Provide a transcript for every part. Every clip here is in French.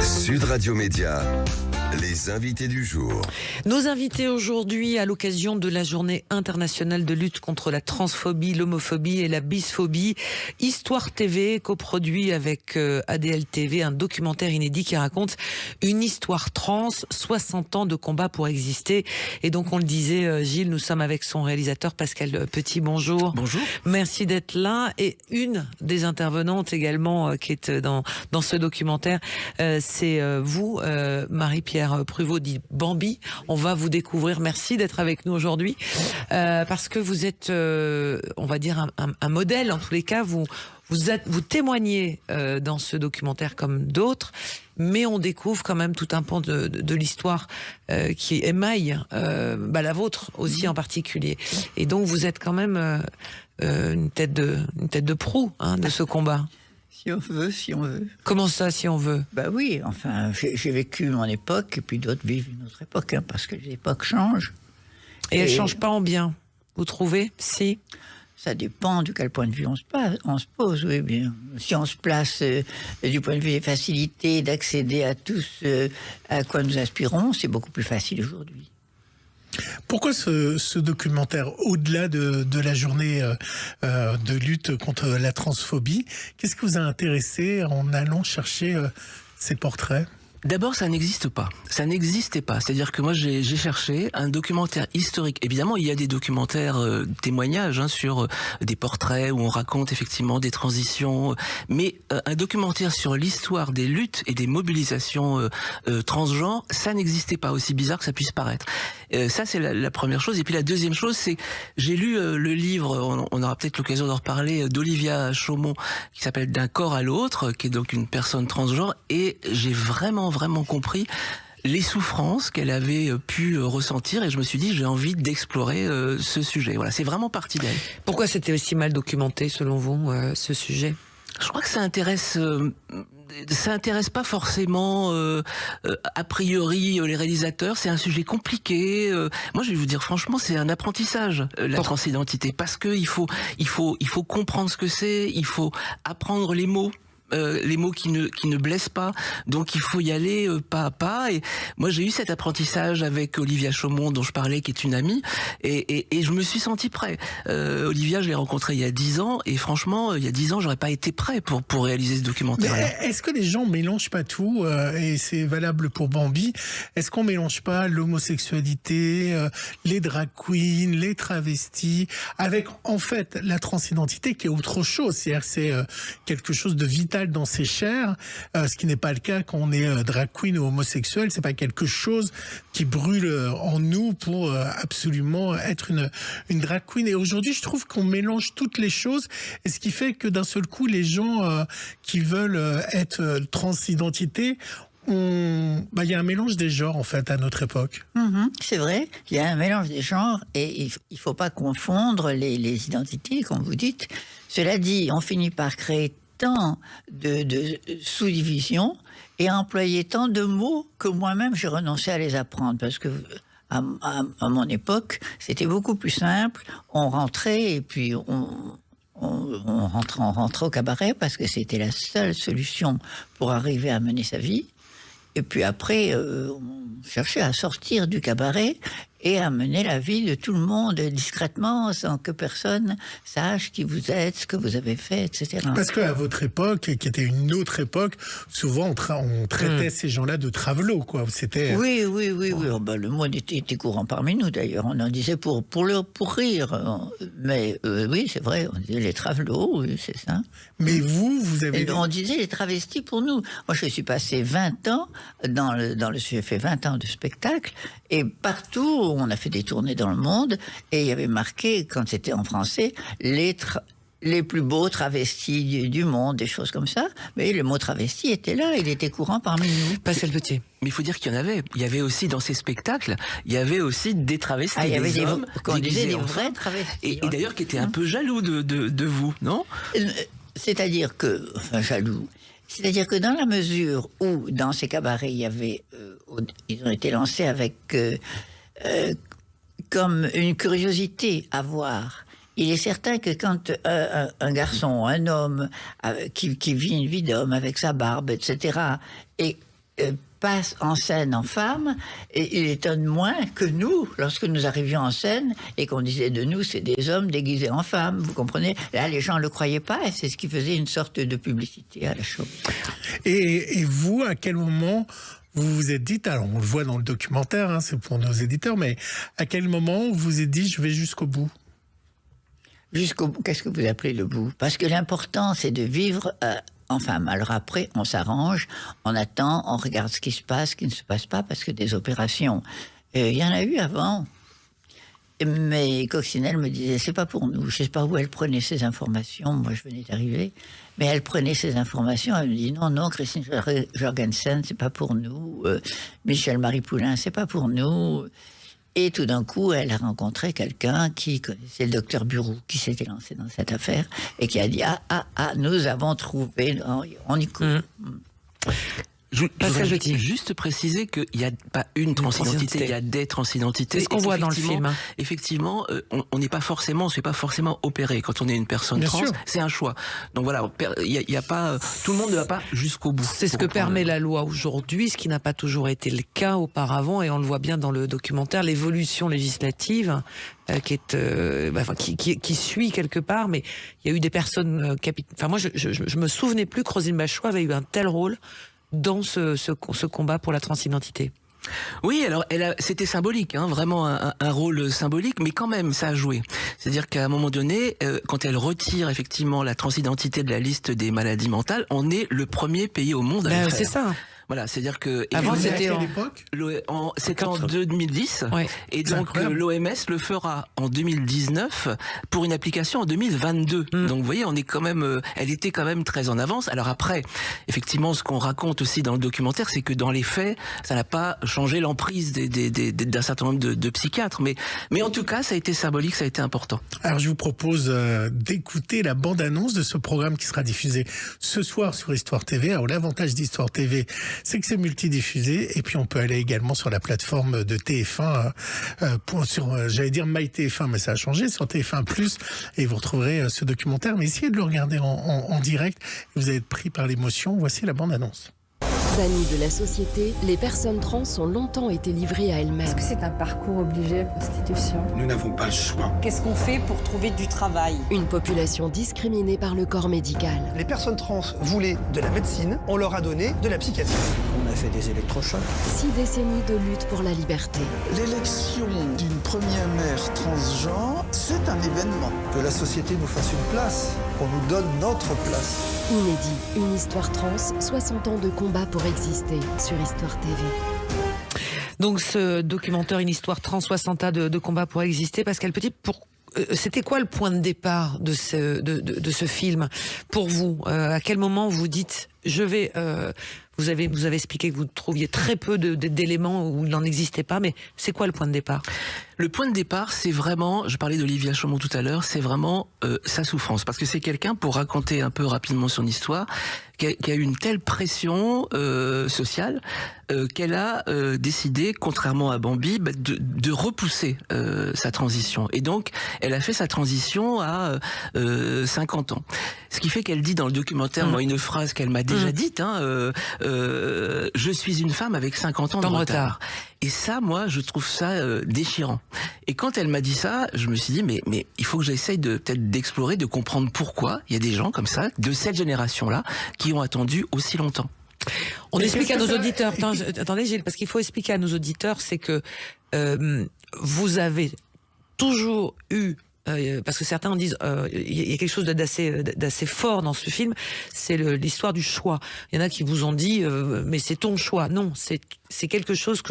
Sud Radio Média, les invités du jour. Nos invités aujourd'hui à l'occasion de la journée internationale de lutte contre la transphobie, l'homophobie et la bisphobie. Histoire TV coproduit avec ADL TV un documentaire inédit qui raconte une histoire trans, 60 ans de combat pour exister. Et donc on le disait, Gilles, nous sommes avec son réalisateur Pascal Petit. Bonjour. Bonjour. Merci d'être là. Et une des intervenantes également qui est dans ce documentaire, c'est vous, Marie-Pierre Pruvot, dit Bambi. On va vous découvrir. Merci d'être avec nous aujourd'hui parce que vous êtes, on va dire, un modèle. En tous les cas, vous témoignez dans ce documentaire comme d'autres, mais on découvre quand même tout un pan de l'histoire qui émaille la vôtre aussi en particulier. Et donc vous êtes quand même une tête de proue de ce combat. Si on veut, si on veut. Comment ça, si on veut? Bah oui, enfin, j'ai vécu mon époque, et puis d'autres vivent une autre époque, parce que les époques changent. Et elles ne changent pas en bien, vous trouvez? Si. Ça dépend de quel point de vue on se pose, oui, bien. Si on se place du point de vue des facilités d'accéder à tout ce à quoi nous aspirons, c'est beaucoup plus facile aujourd'hui. Pourquoi ce documentaire, au-delà de la journée de lutte contre la transphobie, qu'est-ce qui vous a intéressé en allant chercher ces portraits ? D'abord, ça n'existe pas. Ça n'existait pas. C'est-à-dire que moi, j'ai cherché un documentaire historique. Évidemment, il y a des documentaires témoignages sur des portraits où on raconte effectivement des transitions. Mais un documentaire sur l'histoire des luttes et des mobilisations transgenres, ça n'existait pas, aussi bizarre que ça puisse paraître. Ça, c'est la première chose. Et puis la deuxième chose, c'est j'ai lu le livre, on aura peut-être l'occasion d'en reparler, d'Olivia Chaumont, qui s'appelle D'un corps à l'autre, qui est donc une personne transgenre, et j'ai vraiment compris les souffrances qu'elle avait pu ressentir, et je me suis dit j'ai envie d'explorer ce sujet. Voilà, c'est vraiment parti d'elle. Pourquoi c'était aussi mal documenté selon vous ce sujet? Je crois que ça intéresse pas forcément a priori les réalisateurs. C'est un sujet compliqué. Moi, je vais vous dire franchement, c'est un apprentissage la transidentité, parce que il faut comprendre ce que c'est. Il faut apprendre les mots qui ne blessent pas, donc il faut y aller pas à pas. Et moi j'ai eu cet apprentissage avec Olivia Chaumont dont je parlais, qui est une amie, et je me suis senti prêt. Olivia, je l'ai rencontrée il y a 10 ans, et franchement il y a 10 ans j'aurais pas été prêt pour réaliser ce documentaire. Est-ce que les gens mélangent pas tout, et c'est valable pour Bambi, est-ce qu'on mélange pas l'homosexualité, les drag queens, les travestis, avec en fait la transidentité qui est autre chose, c'est-à-dire c'est quelque chose de vital dans ses chairs, ce qui n'est pas le cas quand on est drag queen ou homosexuel. C'est pas quelque chose qui brûle en nous pour absolument être une drag queen. Et aujourd'hui, je trouve qu'on mélange toutes les choses, et ce qui fait que d'un seul coup, les gens qui veulent être transidentité, il y a un mélange des genres en fait à notre époque. C'est vrai, il y a un mélange des genres, et il faut pas confondre les identités, comme vous dites. Cela dit, on finit par créer tant de sous-divisions et employer tant de mots que moi-même j'ai renoncé à les apprendre, parce que à mon époque c'était beaucoup plus simple. On rentrait et puis on rentrait au cabaret parce que c'était la seule solution pour arriver à mener sa vie. Et puis après, on cherchait à sortir du cabaret et à mener la vie de tout le monde discrètement, sans que personne sache qui vous êtes, ce que vous avez fait, etc. Parce qu'à votre époque, qui était une autre époque, souvent on traitait ces gens-là de travelots, quoi. C'était... Oui. Oh, le mot était courant parmi nous, d'ailleurs. On en disait pour rire. Mais oui, c'est vrai, on disait les travelots, oui, c'est ça. Mais vous avez... On disait les travestis pour nous. Moi, je suis passé 20 ans j'ai fait 20 ans de spectacle, et partout, on a fait des tournées dans le monde, et il y avait marqué, quand c'était en français, les plus beaux travestis du monde, des choses comme ça. Mais le mot travesti était là, il était courant parmi nous. Pascal Petit. Mais il faut dire qu'il y en avait. Il y avait aussi dans ces spectacles, il y avait aussi des travestis, il y avait des hommes, qu'on disait des enfants, vrais travestis. Et d'ailleurs qui étaient un peu jaloux de vous, non? C'est-à-dire que, jaloux. C'est-à-dire que dans la mesure où, dans ces cabarets, il y avait, ils ont été lancés avec comme une curiosité à voir. Il est certain que quand un garçon, un homme qui vit une vie d'homme avec sa barbe, etc., et passe en scène en femme, et il étonne moins que nous, lorsque nous arrivions en scène, et qu'on disait de nous, c'est des hommes déguisés en femmes, vous comprenez? Là, les gens ne le croyaient pas, et c'est ce qui faisait une sorte de publicité à la chose. Et vous, à quel moment vous vous êtes dit, alors on le voit dans le documentaire, hein, c'est pour nos éditeurs, mais à quel moment vous vous êtes dit, je vais jusqu'au bout? Jusqu'au bout, qu'est-ce que vous appelez le bout? Parce que l'important, c'est de vivre en femme. Alors après, on s'arrange, on attend, on regarde ce qui se passe, ce qui ne se passe pas, parce que des opérations, il y en a eu avant. Mais Coccinelle me disait, c'est pas pour nous. Je sais pas où elle prenait ces informations. Moi, je venais d'arriver. Mais elle prenait ces informations. Elle me dit, non, Christine Jorgensen, c'est pas pour nous. Michel-Marie Poulain, c'est pas pour nous. Et tout d'un coup, elle a rencontré quelqu'un qui connaissait le docteur Bureau, qui s'était lancé dans cette affaire, et qui a dit, nous avons trouvé, on y court. Je voudrais juste préciser qu'il n'y a pas une transidentité, il y a des transidentités. C'est ce qu'on voit dans le film. Effectivement, on n'est pas forcément, on se fait pas forcément opérer quand on est une personne trans. C'est un choix. Donc voilà, il y a pas, tout le monde ne va pas jusqu'au bout. C'est ce que permet la loi aujourd'hui, ce qui n'a pas toujours été le cas auparavant, et on le voit bien dans le documentaire, l'évolution législative qui suit quelque part, mais il y a eu des personnes enfin moi je me souvenais plus que Roselyne Bachelot avait eu un tel rôle dans ce combat pour la transidentité. Oui, alors c'était symbolique, hein, vraiment un rôle symbolique, mais quand même ça a joué. C'est-à-dire qu'à un moment donné, quand elle retire effectivement la transidentité de la liste des maladies mentales, on est le premier pays au monde à le faire. C'est ça. Voilà, c'est-à-dire que avant c'était c'était en 2010, ouais. Et donc l'OMS le fera en 2019 pour une application en 2022. Donc vous voyez, on est quand même, elle était quand même très en avance. Alors après, effectivement, ce qu'on raconte aussi dans le documentaire, c'est que dans les faits, ça n'a pas changé l'emprise d'un certain nombre de psychiatres, mais en tout cas, ça a été symbolique, ça a été important. Alors je vous propose d'écouter la bande-annonce de ce programme qui sera diffusé ce soir sur Histoire TV. Alors l'avantage d'Histoire TV, c'est que c'est multidiffusé, et puis on peut aller également sur la plateforme de TF1, j'allais dire MyTF1, mais ça a changé, sur TF1+, et vous retrouverez ce documentaire. Mais essayez de le regarder en direct, vous allez être pris par l'émotion. Voici la bande-annonce. Bannies de la société, les personnes trans ont longtemps été livrées à elles-mêmes. Est-ce que c'est un parcours obligé à la prostitution? Nous n'avons pas le choix. Qu'est-ce qu'on fait pour trouver du travail? Une population discriminée par le corps médical. Les personnes trans voulaient de la médecine, on leur a donné de la psychiatrie. On a fait des électrochocs. 6 décennies de lutte pour la liberté. L'élection d'une première mère transgenre, c'est un événement. Que la société nous fasse une place, qu'on nous donne notre place. Inédit, une histoire trans, 60 ans de combat pour exister sur Histoire TV. Donc ce documentaire, une histoire trans, 60 ans de combat pour exister. Pascal Petit, c'était quoi le point de départ de ce film pour vous? À quel moment vous dites, je vais... Vous avez expliqué que vous trouviez très peu d'éléments où il n'en existait pas, mais c'est quoi le point de départ? Le point de départ, c'est vraiment, je parlais d'Olivia Chaumont tout à l'heure, c'est vraiment sa souffrance. Parce que c'est quelqu'un, pour raconter un peu rapidement son histoire, qui a eu une telle pression sociale qu'elle a décidé, contrairement à Bambi, de repousser sa transition. Et donc, elle a fait sa transition à 50 ans. Ce qui fait qu'elle dit dans le documentaire, moi, une phrase qu'elle m'a déjà dite, je suis une femme avec 50 ans de retard. Et ça, moi, je trouve ça déchirant. Et quand elle m'a dit ça, je me suis dit, mais il faut que j'essaye peut-être d'explorer, de comprendre pourquoi il y a des gens comme ça, de cette génération-là, qui ont attendu aussi longtemps. On explique à nos auditeurs, attendez Gilles, parce qu'il faut expliquer à nos auditeurs, c'est que vous avez toujours eu, parce que certains disent, il y a quelque chose d'assez fort dans ce film, c'est l'histoire du choix. Il y en a qui vous ont dit, mais c'est ton choix. Non, c'est quelque chose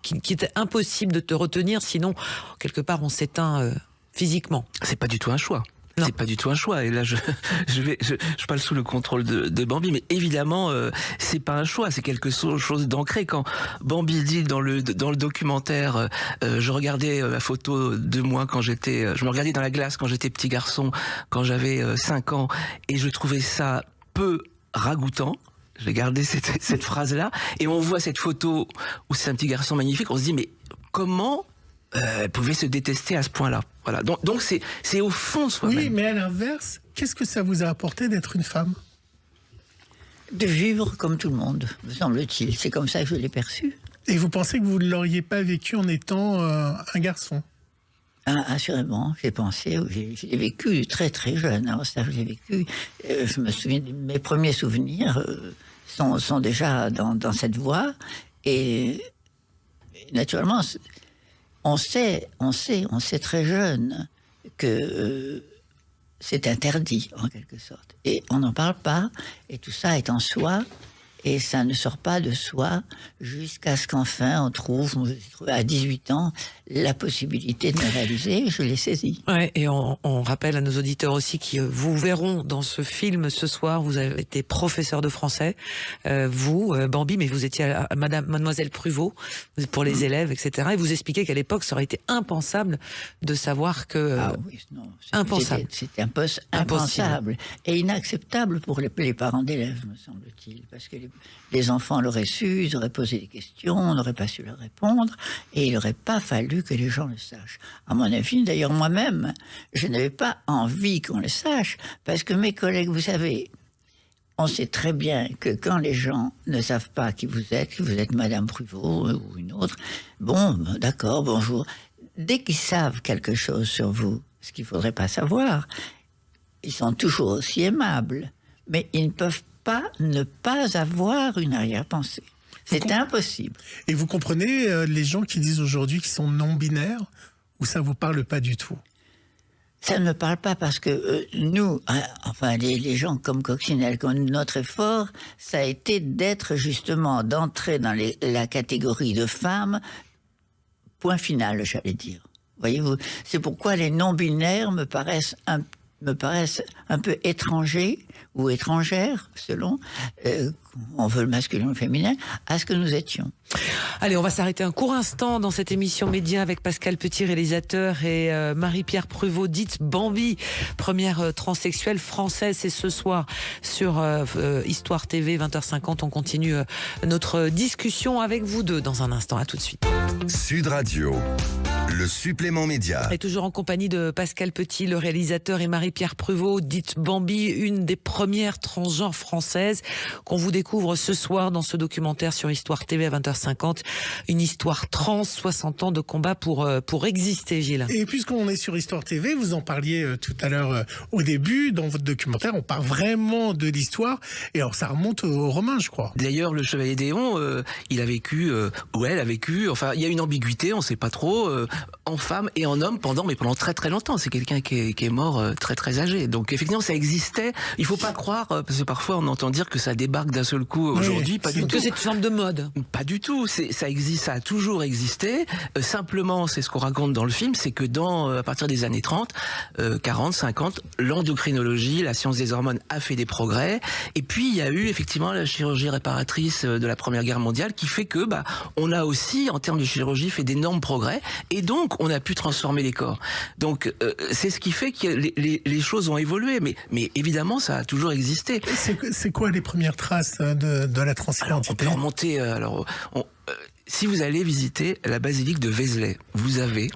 qui était impossible de te retenir, sinon quelque part on s'éteint physiquement. C'est pas du tout un choix. Non. C'est pas du tout un choix. Et là, je parle sous le contrôle de Bambi, mais évidemment, c'est pas un choix. C'est quelque chose d'ancré. Quand Bambi dit dans le documentaire, je regardais la photo de moi quand je me regardais dans la glace quand j'étais petit garçon, quand j'avais 5 ans, et je trouvais ça peu ragoûtant. J'ai gardé cette phrase-là, et on voit cette photo où c'est un petit garçon magnifique. On se dit, mais comment elle pouvait se détester à ce point-là? Voilà. Donc c'est au fond soi-même. Oui, mais à l'inverse, qu'est-ce que ça vous a apporté d'être une femme? De vivre comme tout le monde, me semble-t-il. C'est comme ça que je l'ai perçu. Et vous pensez que vous ne l'auriez pas vécu en étant un garçon? Assurément, j'ai pensé, j'ai vécu très très jeune. Alors ça, je l'ai vécu. Je me souviens, mes premiers souvenirs sont déjà dans cette voie. Et naturellement, on sait très jeune que c'est interdit en quelque sorte. Et on n'en parle pas. Et tout ça est en soi. Et ça ne sort pas de soi jusqu'à ce qu'enfin on trouve à 18 ans la possibilité de me réaliser. Je l'ai saisi. Ouais, et on rappelle à nos auditeurs aussi qui vous verront dans ce film ce soir. Vous avez été professeur de français, vous, Bambi, mais vous étiez à Mademoiselle Pruvot pour les élèves, etc. Et vous expliquez qu'à l'époque, ça aurait été impensable de savoir que... Ah oui, non. Impensable. C'était un poste impensable et inacceptable pour les parents d'élèves, me semble-t-il, parce que les enfants l'auraient su, ils auraient posé des questions, on n'aurait pas su leur répondre, et il n'aurait pas fallu que les gens le sachent. À mon avis, d'ailleurs moi-même, je n'avais pas envie qu'on le sache, parce que mes collègues, vous savez, on sait très bien que quand les gens ne savent pas qui vous êtes Madame Pruvot ou une autre, bon, d'accord, bonjour. Dès qu'ils savent quelque chose sur vous, ce qu'il ne faudrait pas savoir, ils sont toujours aussi aimables, mais ils ne peuvent pas ne pas avoir une arrière-pensée. C'est impossible. Et vous comprenez les gens qui disent aujourd'hui qu'ils sont non-binaires, ou ça vous parle pas du tout? Ça ne me parle pas parce que nous, enfin les gens comme Coccinelle, comme notre effort, ça a été d'être justement, d'entrer dans la catégorie de femmes, point final, j'allais dire. Voyez-vous, c'est pourquoi les non-binaires me paraissent un peu étrangers ou étrangères, selon, on veut le masculin ou le féminin, à ce que nous étions. Allez, on va s'arrêter un court instant dans cette émission Média avec Pascal Petit, réalisateur, et Marie-Pierre Pruvot, dite Bambi, première transsexuelle française. C'est ce soir sur Histoire TV, 20h50. On continue notre discussion avec vous deux dans un instant. À tout de suite. Sud Radio, le supplément média. Et toujours en compagnie de Pascal Petit, le réalisateur, et Marie-Pierre Pruvot, dite Bambi, une des premières transgenres françaises qu'on vous découvre ce soir dans ce documentaire sur Histoire TV à 20h50. Une histoire trans, 60 ans de combat pour exister, Gilles. Et puisqu'on est sur Histoire TV, vous en parliez tout à l'heure au début, dans votre documentaire, on parle vraiment de l'histoire, et alors ça remonte aux Romains, je crois. D'ailleurs, le chevalier d'Éon, il a vécu, ou elle a vécu, enfin, il y a une ambiguïté, on ne sait pas trop, en femme et en homme pendant très très longtemps. C'est quelqu'un qui est mort très très âgé. Donc effectivement, ça existait. Il faut pas croire, parce que parfois on entend dire que ça débarque d'un seul coup aujourd'hui. Pas du tout. Que c'est une forme de mode. Pas du tout. Ça existe, ça a toujours existé. Simplement, c'est ce qu'on raconte dans le film, c'est que à partir des années 30, 40, 50, l'endocrinologie, la science des hormones a fait des progrès. Et puis il y a eu effectivement la chirurgie réparatrice de la Première Guerre mondiale qui fait que on a aussi, en termes de chirurgie, fait d'énormes progrès. Et donc on a pu transformer les corps. Donc c'est ce qui fait que les choses ont évolué. Mais évidemment, ça a toujours existé. C'est quoi les premières traces de la transidentité? On peut remonter. Si vous allez visiter la basilique de Vézelay, vous avez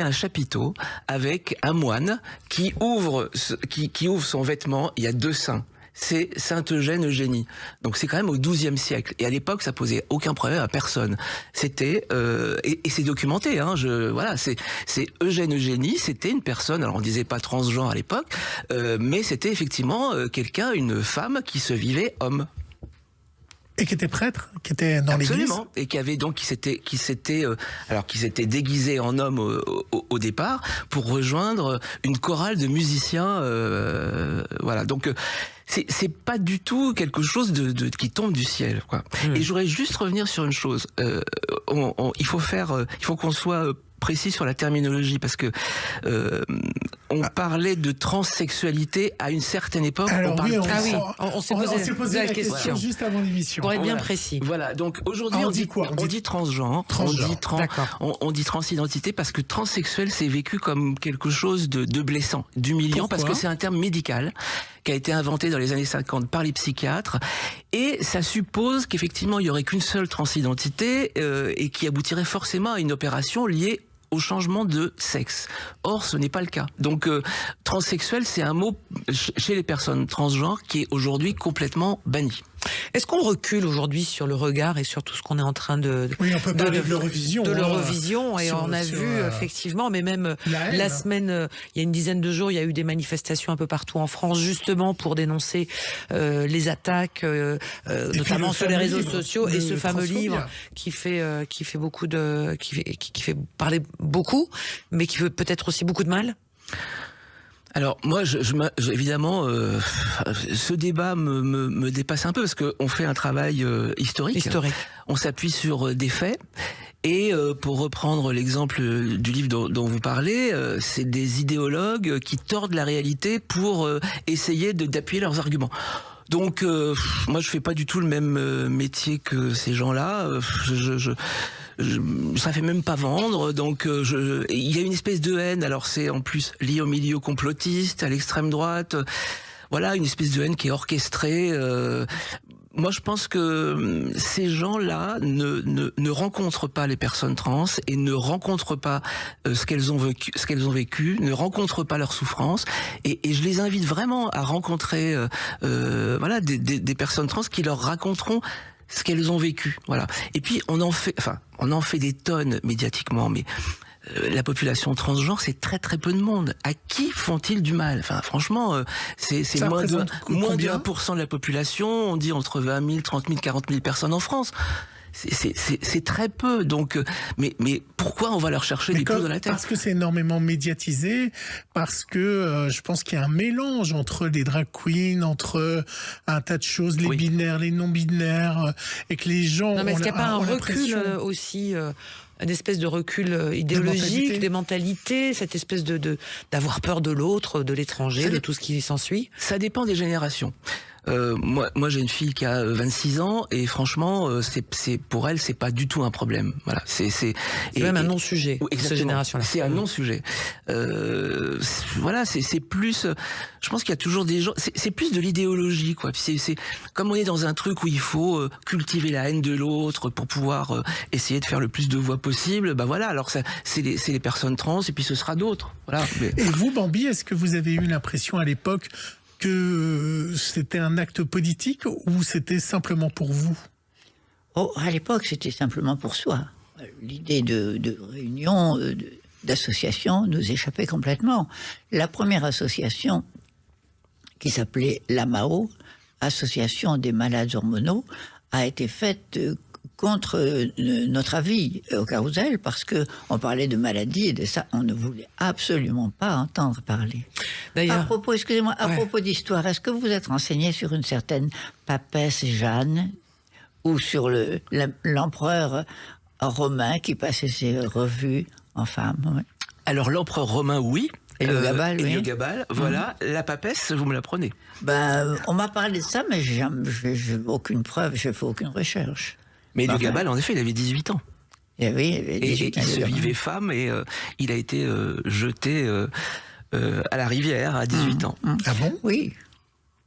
un chapiteau avec un moine qui ouvre son vêtement. Il y a deux seins. C'est Saint Eugène. Donc c'est quand même au XIIe siècle. Et à l'époque, ça posait aucun problème à personne. C'était et c'est documenté. C'est Eugène. C'était une personne. Alors on disait pas transgenre à l'époque, mais c'était effectivement une femme qui se vivait homme. Et qui était prêtre, qui était dans l'église. Absolument. Et qui avait donc qui s'était déguisé en homme au départ pour rejoindre une chorale de musiciens. Voilà. Donc c'est pas du tout quelque chose qui tombe du ciel, quoi. Et je voudrais juste revenir sur une chose. Il faut qu'on soit précis sur la terminologie, parce que on parlait de transsexualité à une certaine époque. Alors on s'est posé la question juste avant l'émission. Pour être bien précis. Voilà, donc aujourd'hui on dit quoi? On dit transgenre, on dit transidentité, parce que transsexuel c'est vécu comme quelque chose de blessant, d'humiliant. Pourquoi? Parce que c'est un terme médical qui a été inventé dans les années 50 par les psychiatres, et ça suppose qu'effectivement il y aurait qu'une seule transidentité et qui aboutirait forcément à une opération liée au changement de sexe. Or, ce n'est pas le cas. Donc, transsexuel, c'est un mot chez les personnes transgenres qui est aujourd'hui complètement banni. Est-ce qu'on recule aujourd'hui sur le regard et sur tout ce qu'on est en train de... Oui, on peut parler de l'Eurovision. De l'Eurovision, et on a vu, effectivement, mais même la semaine, il y a une dizaine de jours, il y a eu des manifestations un peu partout en France, justement pour dénoncer les attaques, notamment sur les réseaux sociaux, et ce fameux livre qui fait beaucoup qui fait parler beaucoup, mais qui fait peut-être aussi beaucoup de mal. Alors moi, évidemment, ce débat me dépasse un peu parce qu'on fait un travail historique. On s'appuie sur des faits. Et pour reprendre l'exemple du livre dont vous parlez, c'est des idéologues qui tordent la réalité pour essayer d'appuyer leurs arguments. Donc moi, je fais pas du tout le même métier que ces gens-là. Ça fait même pas vendre, donc il y a une espèce de haine. Alors c'est en plus lié au milieu complotiste, à l'extrême droite. Voilà, une espèce de haine qui est orchestrée. Moi, je pense que ces gens-là ne rencontrent pas les personnes trans et ne rencontrent pas ce qu'elles ont vécu, ne rencontrent pas leur souffrance. Et je les invite vraiment à rencontrer voilà, des personnes trans qui leur raconteront ce qu'elles ont vécu, voilà. Et puis on en fait des tonnes médiatiquement, mais la population transgenre, c'est très très peu de monde. À qui font-ils du mal? Enfin, franchement, c'est moins de 1% de la population. On dit entre 20 000, 30 000, 40 000 personnes en France. C'est très peu, donc mais pourquoi on va leur chercher des clous dans la tête? Parce que c'est énormément médiatisé, parce que je pense qu'il y a un mélange entre les drag queens, entre un tas de choses, les binaires, les non-binaires, et que les gens... Non, mais est-ce qu'il n'y a pas un recul aussi une espèce de recul idéologique, des mentalités, cette espèce d'avoir peur de l'autre, de l'étranger, de tout ce qui s'ensuit? Ça dépend des générations. Moi j'ai une fille qui a 26 ans et franchement c'est pour elle c'est pas du tout un problème. Voilà, c'est même un non-sujet. Cette génération-là. C'est un non-sujet. Voilà, c'est plus. Je pense qu'il y a toujours des gens. C'est plus de l'idéologie quoi. Puis c'est comme on est dans un truc où il faut cultiver la haine de l'autre pour pouvoir essayer de faire le plus de voix possible. Bah voilà. Alors c'est les personnes trans et puis ce sera d'autres. Voilà. Mais... Et vous, Bambi, est-ce que vous avez eu l'impression à l'époque que c'était un acte politique ou c'était simplement pour vous? Oh, à l'époque, c'était simplement pour soi. L'idée de réunion, d'association nous échappait complètement. La première association, qui s'appelait l'AMAO, Association des malades hormonaux, a été faite contre notre avis au Carrousel, parce que on parlait de maladies et de ça, on ne voulait absolument pas entendre parler. D'ailleurs, à propos, excusez-moi, à propos d'histoire, est-ce que vous êtes renseigné sur une certaine papesse Jeanne ou sur l'empereur romain qui passait ses revues en femmes? Alors l'empereur romain, oui. Héliogabale, oui. Héliogabale, voilà. La papesse, vous me la prenez? On m'a parlé de ça, mais j'ai aucune preuve, je fais aucune recherche. Mais Héliogabale, en effet, il avait 18 ans. Et oui, il se vivait femme et il a été jeté à la rivière à 18 ans. Ah bon? Oui.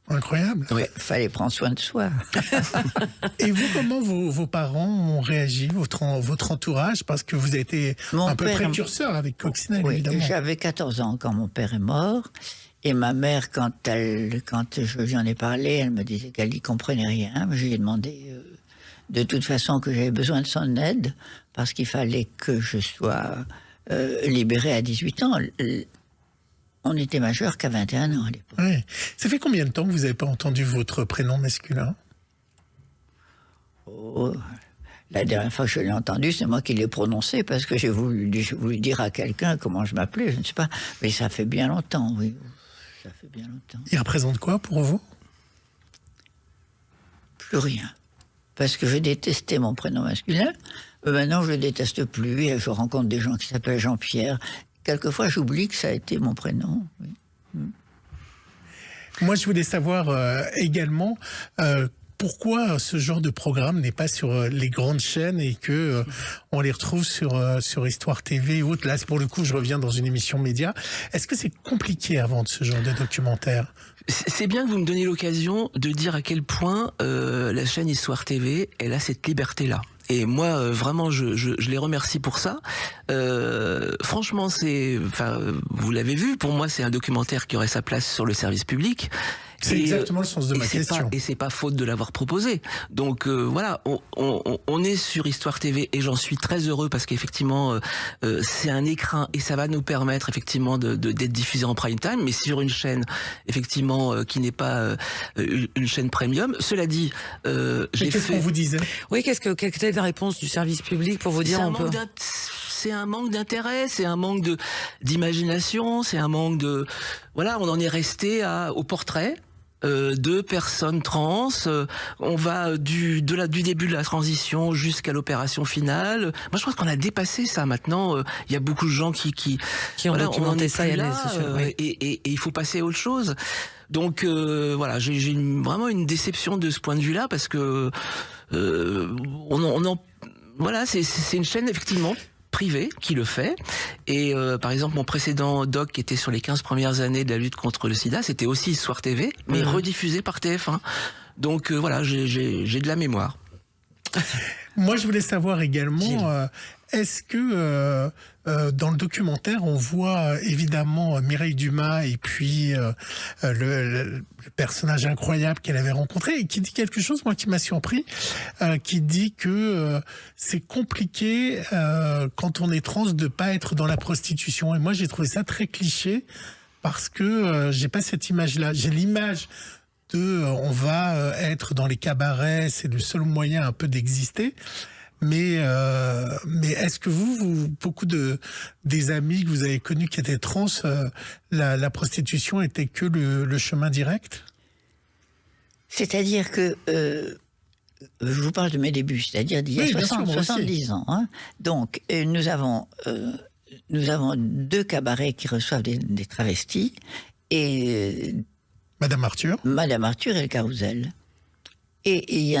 Incroyable. Oui. Fallait prendre soin de soi. Et vous, comment vos parents ont réagi, votre entourage? Parce que vous avez été un peu précurseur avec Coccinelle, évidemment. J'avais 14 ans quand mon père est mort. Et ma mère, quand j'en ai parlé, elle me disait qu'elle n'y comprenait rien. Je lui ai demandé... de toute façon que j'avais besoin de son aide, parce qu'il fallait que je sois libérée à 18 ans. On était majeur qu'à 21 ans à l'époque. Oui. Ça fait combien de temps que vous n'avez pas entendu votre prénom masculin? Oh, la dernière fois que je l'ai entendu, c'est moi qui l'ai prononcé, parce que j'ai voulu dire à quelqu'un comment je m'appelais, je ne sais pas. Mais ça fait bien longtemps, oui. Ça fait bien longtemps. Il représente quoi pour vous? Plus rien. Parce que je détestais mon prénom masculin. Maintenant, je ne le déteste plus. Et je rencontre des gens qui s'appellent Jean-Pierre. Quelquefois, j'oublie que ça a été mon prénom. Oui. Moi, je voulais savoir également pourquoi ce genre de programme n'est pas sur les grandes chaînes et que on les retrouve sur Histoire TV et autres. Là, pour le coup, je reviens dans une émission média. Est-ce que c'est compliqué à vendre ce genre de documentaire? C'est bien que vous me donniez l'occasion de dire à quel point la chaîne Histoire TV, elle a cette liberté-là. Et moi, vraiment, je les remercie pour ça. Franchement, vous l'avez vu, pour moi, c'est un documentaire qui aurait sa place sur le service public. C'est exactement le sens de ma question. Et c'est pas faute de l'avoir proposé. Donc voilà, on est sur Histoire TV et j'en suis très heureux parce qu'effectivement c'est un écrin et ça va nous permettre effectivement d'être diffusé en prime time, mais sur une chaîne effectivement qui n'est pas une chaîne premium. Cela dit, qu'est-ce qu'on vous disait? Oui, quelle était la réponse du service public pour vous dire c'est un manque d'intérêt, c'est un manque d'imagination, c'est un manque de... Voilà, on en est resté au portrait de personnes trans. On va du début de la transition jusqu'à l'opération finale. Moi, je pense qu'on a dépassé ça maintenant. Il y a beaucoup de gens qui ont documenté ça. Et il faut passer à autre chose. Donc voilà, j'ai vraiment une déception de ce point de vue-là parce que voilà, c'est une chaîne effectivement privé qui le fait. Et par exemple, mon précédent doc qui était sur les 15 premières années de la lutte contre le sida, c'était aussi Histoire TV, mais rediffusé par TF1. Donc voilà, j'ai de la mémoire. Moi, je voulais savoir également, est-ce que dans le documentaire, on voit évidemment Mireille Dumas et puis le personnage incroyable qu'elle avait rencontré et qui dit quelque chose, moi, qui m'a surpris, qui dit que c'est compliqué quand on est trans de pas être dans la prostitution. Et moi, j'ai trouvé ça très cliché parce que j'ai pas cette image-là. J'ai l'image on va être dans les cabarets, c'est le seul moyen un peu d'exister. Mais est-ce que beaucoup des amis que vous avez connus qui étaient trans, la prostitution était que le chemin direct? C'est-à-dire que je vous parle de mes débuts, c'est-à-dire d'il y a 70 ans. Hein. Donc nous avons 2 cabarets qui reçoivent des travestis et Madame Arthur et le Carrousel. Et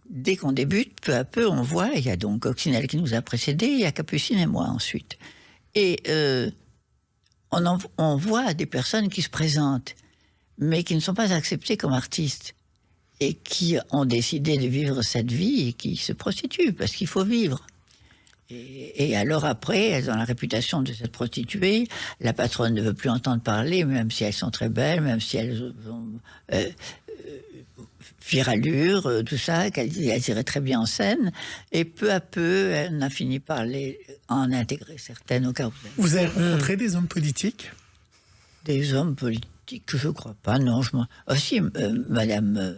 dès qu'on débute, peu à peu, on voit, il y a donc Coccinelle qui nous a précédés, il y a Capucine et moi ensuite. Et on voit des personnes qui se présentent, mais qui ne sont pas acceptées comme artistes, et qui ont décidé de vivre cette vie et qui se prostituent, parce qu'il faut vivre. Et alors après, elles ont la réputation de s'être prostituées. La patronne ne veut plus entendre parler, même si elles sont très belles, même si elles ont fière allure, tout ça, qu'elles iraient très bien en scène. Et peu à peu, on a fini par en intégrer certaines au Carrousel. Vous avez rencontré des hommes politiques? Des hommes politiques, je ne crois pas, non. Si, Madame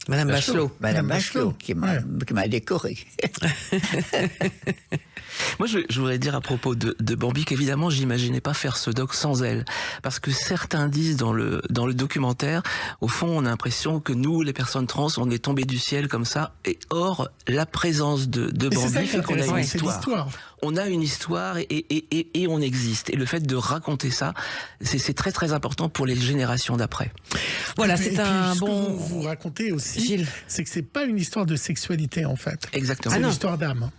Bachelot. Madame Bachelot, qui m'a décoré. Moi, je voudrais dire à propos de Bambi qu'évidemment, j'imaginais pas faire ce doc sans elle. Parce que certains disent dans le documentaire, au fond, on a l'impression que nous, les personnes trans, on est tombés du ciel comme ça. Et or, la présence de Bambi fait qu'on a une histoire. On a une histoire et on existe. Et le fait de raconter ça, c'est très très important pour les générations d'après. Voilà, c'est un bon... Vous racontez aussi, Gilles, c'est que c'est pas une histoire de sexualité en fait. Exactement. C'est une histoire d'âme.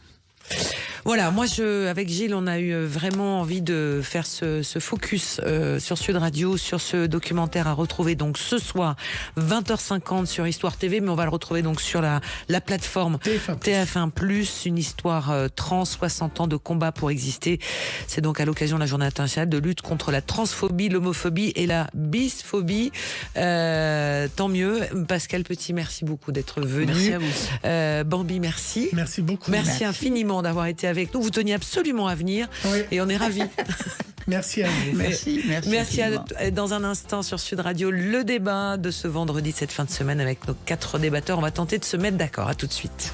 Voilà, moi avec Gilles, on a eu vraiment envie de faire ce focus sur Sud Radio, sur ce documentaire à retrouver donc ce soir 20h50 sur Histoire TV, mais on va le retrouver donc sur la plateforme TF1+, une histoire trans, 60 ans de combat pour exister. C'est donc à l'occasion de la journée internationale de lutte contre la transphobie, l'homophobie et la bisphobie. Tant mieux. Pascal Petit, merci beaucoup d'être venu. Merci à vous. Bambi, merci. Merci beaucoup. Merci infiniment d'avoir été avec nous. Vous teniez absolument à venir et on est ravis. Merci à vous. Merci dans un instant sur Sud Radio, le débat de ce vendredi, cette fin de semaine avec nos 4 débatteurs. On va tenter de se mettre d'accord. À tout de suite.